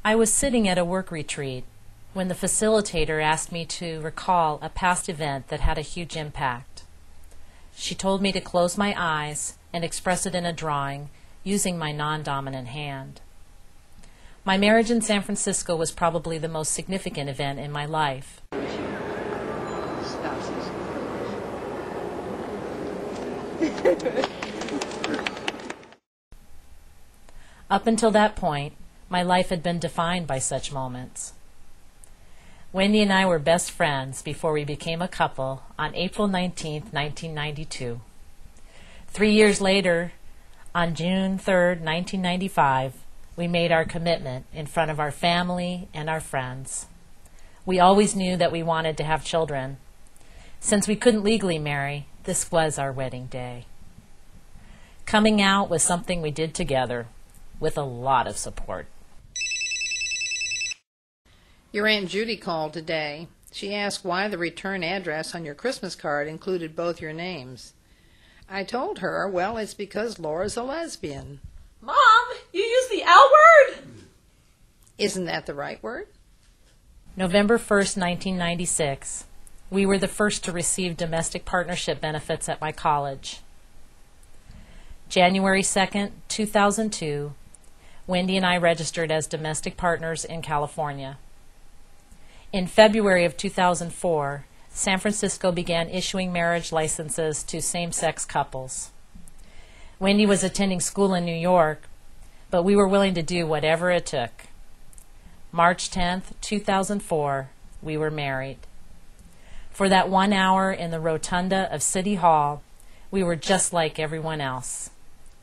I was sitting at a work retreat when the facilitator asked me to recall a past event that had a huge impact. She told me to close my eyes and express it in a drawing using my non-dominant hand. My marriage in San Francisco was probably the most significant event in my life. Up until that point, my life had been defined by such moments. Wendy and I were best friends before we became a couple on April 19, 1992. 3 years later, on June 3, 1995, we made our commitment in front of our family and our friends. We always knew that we wanted to have children. Since we couldn't legally marry, this was our wedding day. Coming out was something we did together, with a lot of support. Your Aunt Judy called today. She asked why the return address on your Christmas card included both your names. I told her, well, it's because Laura's a lesbian. Mom, you used the L word? Isn't that the right word? November 1st, 1996. We were the first to receive domestic partnership benefits at my college. January 2nd, 2002, Wendy and I registered as domestic partners in California. In February of 2004, San Francisco began issuing marriage licenses to same-sex couples. Wendy was attending school in New York, but we were willing to do whatever it took. March 10th, 2004, we were married. For that 1 hour in the rotunda of City Hall, we were just like everyone else.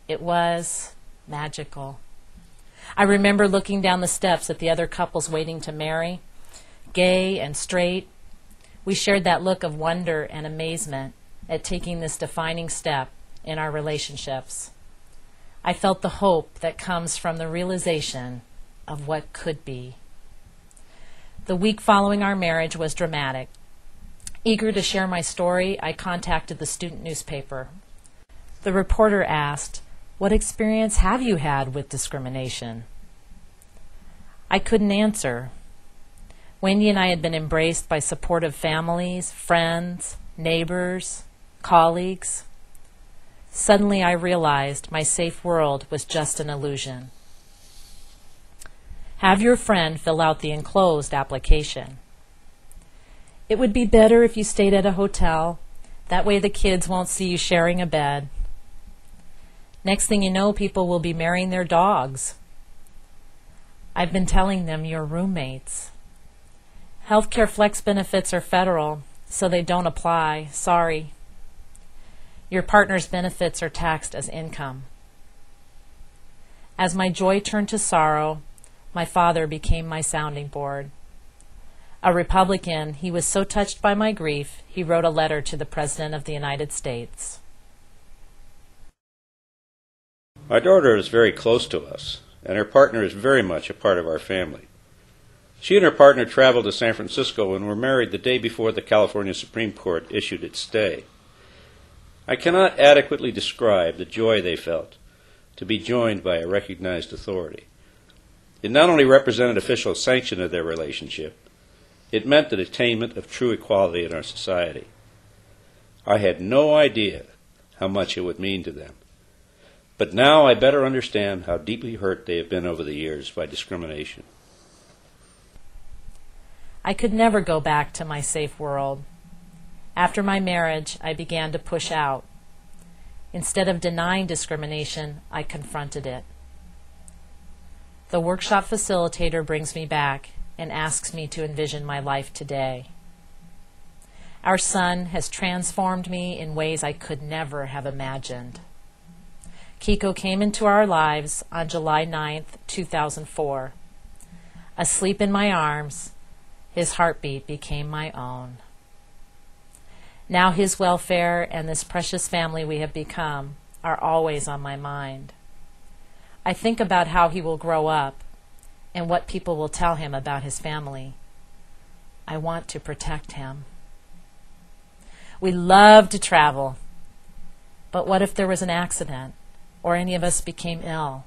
It was magical. I remember looking down the steps at the other couples waiting to marry, gay and straight. We shared that look of wonder and amazement at taking this defining step in our relationships. I felt the hope that comes from the realization of what could be. The week following our marriage was dramatic. Eager to share my story, I contacted the student newspaper. The reporter asked, "What experience have you had with discrimination?" I couldn't answer. Wendy and I had been embraced by supportive families, friends, neighbors, colleagues. Suddenly I realized my safe world was just an illusion. Have your friend fill out the enclosed application. It would be better if you stayed at a hotel. That way the kids won't see you sharing a bed. Next thing you know, people will be marrying their dogs. I've been telling them you're roommates. Healthcare flex benefits are federal, so they don't apply. Sorry. Your partner's benefits are taxed as income. As my joy turned to sorrow, my father became my sounding board. A Republican, he was so touched by my grief, he wrote a letter to the President of the United States. Our daughter is very close to us, and her partner is very much a part of our family. She and her partner traveled to San Francisco and were married the day before the California Supreme Court issued its stay. I cannot adequately describe the joy they felt to be joined by a recognized authority. It not only represented official sanction of their relationship, it meant the attainment of true equality in our society. I had no idea how much it would mean to them. But now I better understand how deeply hurt they have been over the years by discrimination. I could never go back to my safe world. After my marriage, I began to push out. Instead of denying discrimination, I confronted it. The workshop facilitator brings me back and asks me to envision my life today. Our son has transformed me in ways I could never have imagined. Kiko came into our lives on July 9th, 2004. Asleep in my arms, his heartbeat became my own. Now his welfare and this precious family we have become are always on my mind. I think about how he will grow up and what people will tell him about his family. I want to protect him. We love to travel, but what if there was an accident or any of us became ill?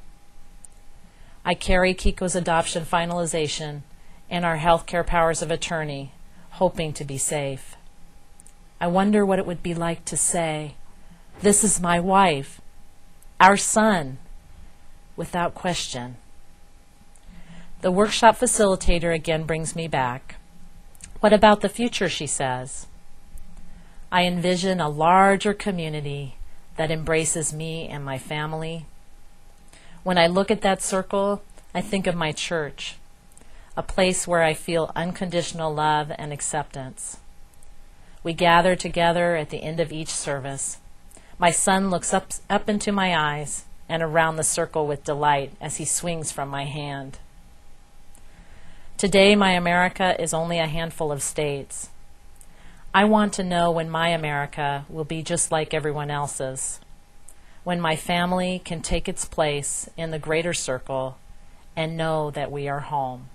I carry Kiko's adoption finalization and our healthcare powers of attorney, hoping to be safe. I wonder what it would be like to say, "This is my wife, our son," without question. The workshop facilitator again brings me back. What about the future, she says. I envision a larger community that embraces me and my family. When I look at that circle, I think of my church, a place where I feel unconditional love and acceptance. We gather together at the end of each service. My son looks up into my eyes and around the circle with delight as he swings from my hand. Today, my America is only a handful of states. I want to know when my America will be just like everyone else's, when my family can take its place in the greater circle and know that we are home.